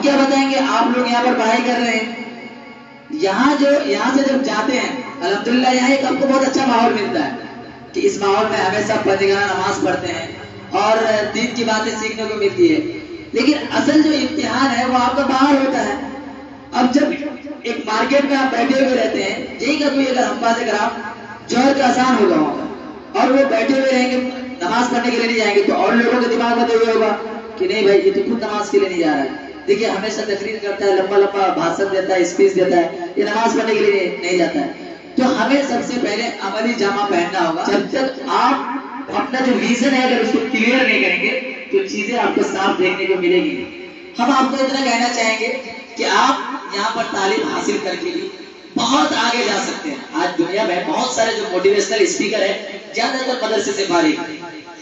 ہم کیا بتائیں گے؟ آپ لوگ یہاں پر پڑھائی کر رہے ہیں، یہاں سے جب جاتے ہیں الحمدللہ یہاں ایک آپ کو بہت اچھا ماحول ملتا ہے کہ اس ماحول میں ہمیشہ پنجگانہ نماز پڑھتے ہیں اور دین کی باتیں سیکھنے کو ملتی ہے. لیکن اصل جو امتحان ہے وہ آپ کا باہر ہوتا ہے. اب جب ایک مارکیٹ میں آپ بیٹھے ہوئے رہتے ہیں، یہی کا کوئی اگر ہم باتیں کرام جوہر کا آسان ہوگا وہاں اور وہ بیٹھے ہوئے رہیں گے نماز پڑھنے کے لیے نہیں جائیں گے، تو اور لوگوں کے دماغ میں تو یہ ہوگا کہ نہیں بھائی یہ تو خود نماز کے لیے نہیں جا رہا ہے. دیکھیے ہمیشہ تقریر کرتا ہے، لمبا لمبا بھاشن دیتا ہے، اسپیچ دیتا ہے، یہ نماز پڑھنے کے لیے نہیں جاتا ہے. تو ہمیں سب سے پہلے عملی جامہ پہننا ہوگا. جب تک آپ اپنا جو ویژن ہے اگر اس کو کلیئر نہیں کریں گے تو چیزیں آپ کو صاف دیکھنے کو ملے گی. ہم آپ کو اتنا کہنا چاہیں گے کہ آپ یہاں پر تعلیم حاصل کر کے بھی بہت آگے جا سکتے ہیں. آج دنیا میں بہت سارے جو موٹیویشنل اسپیکر ہیں زیادہ تر مدرسے سے فارغ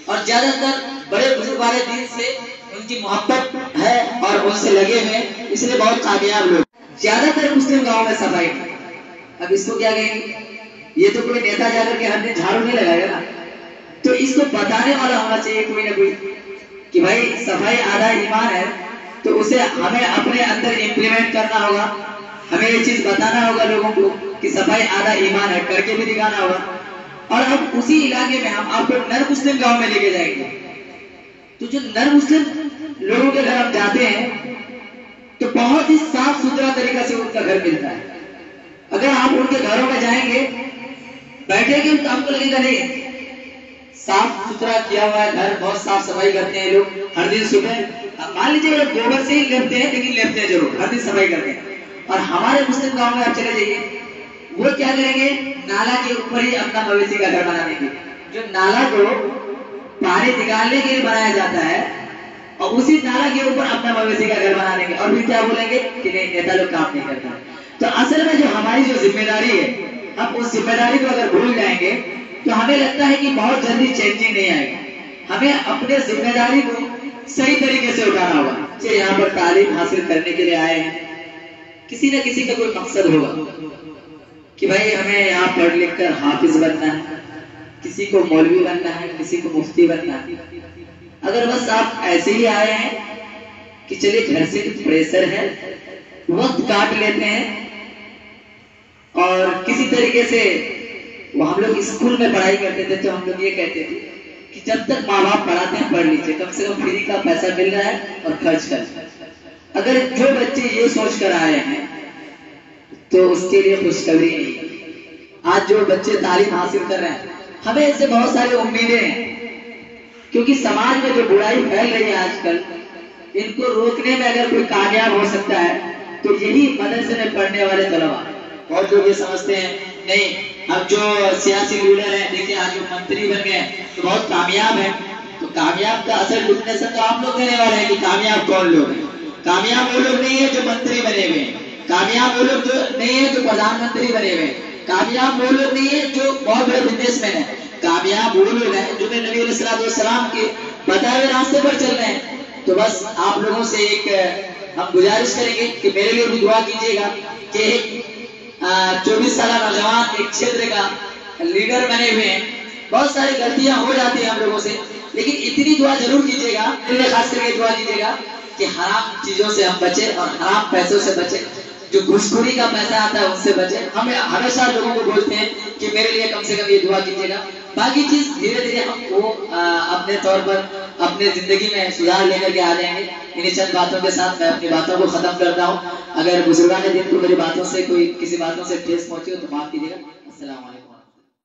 اور زیادہ تر بڑے بزرگ والے دین سے ان کی محبت ہے اور ان سے لگے ہوئے، اس لیے بہت کامیاب لوگ. زیادہ تر مسلم گاؤں میں صفائی. اب اس کو کیا کہیں گے؟ یہ تو کوئی نیتا جا کر کے ہر دن جھاڑو نہیں لگائے گا نا. تو اس کو بتانے والا ہونا چاہیے کوئی نہ کوئی کہ بھائی صفائی آدھا ایمان ہے، تو اسے ہمیں اپنے اندر امپلیمنٹ کرنا ہوگا. ہمیں یہ چیز بتانا ہوگا لوگوں کو کہ صفائی آدھا ایمان ہے، کر کے بھی دکھانا ہوگا. اور اب اسی علاقے میں ہم آپ کو نر مسلم گاؤں میں لے کے جائیں گے. تو جو نر مسلم لوگوں کے گھر ہم جاتے ہیں تو بہت ہی صاف ستھرا طریقہ سے ان کا گھر ملتا ہے. اگر آپ ان کے گھروں میں جائیں گے بیٹھیں گے تو آپ کو لگے گا نہیں صاف ستھرا کیا ہوا ہے گھر، بہت صاف صفائی کرتے ہیں لوگ ہر دن صبح. مان لیجیے وہ گوبر سے ہی لیپتے ہیں لیکن لیپتے ہیں ضرور، ہر دن صفائی کرتے ہیں. اور ہمارے مسلم گاؤں میں آپ چلے جائیے، وہ کیا کریں گے؟ نالا کے اوپر ہی اپنا مویشی کا گھر بنا دیں گے. جو نالا کو پانی نکالنے کے لیے بنایا جاتا ہے اور اسی نالا کے اوپر اپنا مویشی کا گھر بنا دیں گے. اور پھر کیا بولیں گے کہ نہیں نیتا لوگ کام نہیں کرتا. تو اصل میں جو ہماری جو ذمہ داری ہے، ہم اس ذمہ داری کو اگر بھول جائیں گے تو ہمیں لگتا ہے کہ بہت جلدی چینجنگ نہیں آئے گی. ہمیں اپنے ذمہ داری کو صحیح طریقے سے اٹھانا ہوگا. یہاں پر تعلیم حاصل کرنے کے لیے آئے ہیں، کسی نہ کسی کا کوئی مقصد ہوگا کہ بھائی ہمیں یہاں پڑھ لکھ کر حافظ بننا ہے، کسی کو مولوی بننا ہے، کسی کو مفتی بننا ہے. اگر بس آپ ایسے ہی آئے ہیں کہ چلیے گھر سے کچھ پریشر ہے، وقت کاٹ لیتے ہیں اور کسی طریقے سے وہ ہم لوگ اسکول میں پڑھائی کرتے تھے تو ہم لوگ یہ کہتے تھے کہ جب تک ماں باپ پڑھاتے ہیں پڑھ لیجیے، کم سے کم فری کا پیسہ مل رہا ہے اور خرچ کر. اگر جو بچے یہ سوچ کر آئے ہیں تو اس کے لیے خوشخبری نہیں. آج جو بچے تعلیم حاصل کر رہے ہیں ہمیں اس سے بہت ساری امیدیں ہیں، کیونکہ سماج میں جو برائی پھیل رہی ہے آج کل، ان کو روکنے میں اگر کوئی کامیاب ہو سکتا ہے تو یہی مدرسے میں پڑھنے والے طلبا. بہت لوگ یہ سمجھتے ہیں نہیں اب جو سیاسی لیڈر ہیں دیکھیے آج جو منتری بن گئے تو بہت کامیاب ہیں. تو کامیاب کا اثر ڈھونڈنے سے تو آپ لوگ دینے والے ہیں کہ کامیاب کون لوگ ہیں. کامیاب وہ لوگ نہیں ہیں جو منتری بنے ہوئے ہیں، کامیاب وہ لوگ جو نہیں ہیں جو پردھان منتری بنے ہوئے ہیں، کامیاب وہ لوگ نہیں ہیں جو بہت بڑے بزنس مین ہیں. کامیاب وہ لوگ ہیں جو نبی علیہ السلام کے بتائے ہوئے راستے پر چل رہے ہیں. تو بس آپ لوگوں سے ایک ہم گزارش کریں گے کہ میرے لیے بھی دعا کیجیے گا کہ ایک 24 سالہ نوجوان ایک چھیتر کا لیڈر بنے ہوئے ہیں. بہت ساری غلطیاں ہو جاتی ہیں ہم لوگوں سے، لیکن اتنی دعا ضرور کیجیے گا، خاص کر کے دعا کیجیے گا کہ حرام چیزوں سے ہم بچیں اور حرام پیسوں سے بچیں، جو گھسخوری کا پیسہ آتا ہے ان سے بچیں. ہم ہمیشہ لوگوں کو بولتے ہیں کہ میرے لیے کم سے کم یہ دعا کیجیے گا. باقی چیز دھیرے دھیرے ہم وہ اپنے طور پر اپنے زندگی میں سدھار لے کر کے آ جائیں گے. انہیں چند باتوں کے ساتھ میں اپنی باتوں کو ختم کرتا ہوں. اگر بزرگان دین کو میری باتوں سے کوئی کسی باتوں سے ٹھیس پہنچی ہو تو معاف کیجیے گا. السلام علیکم.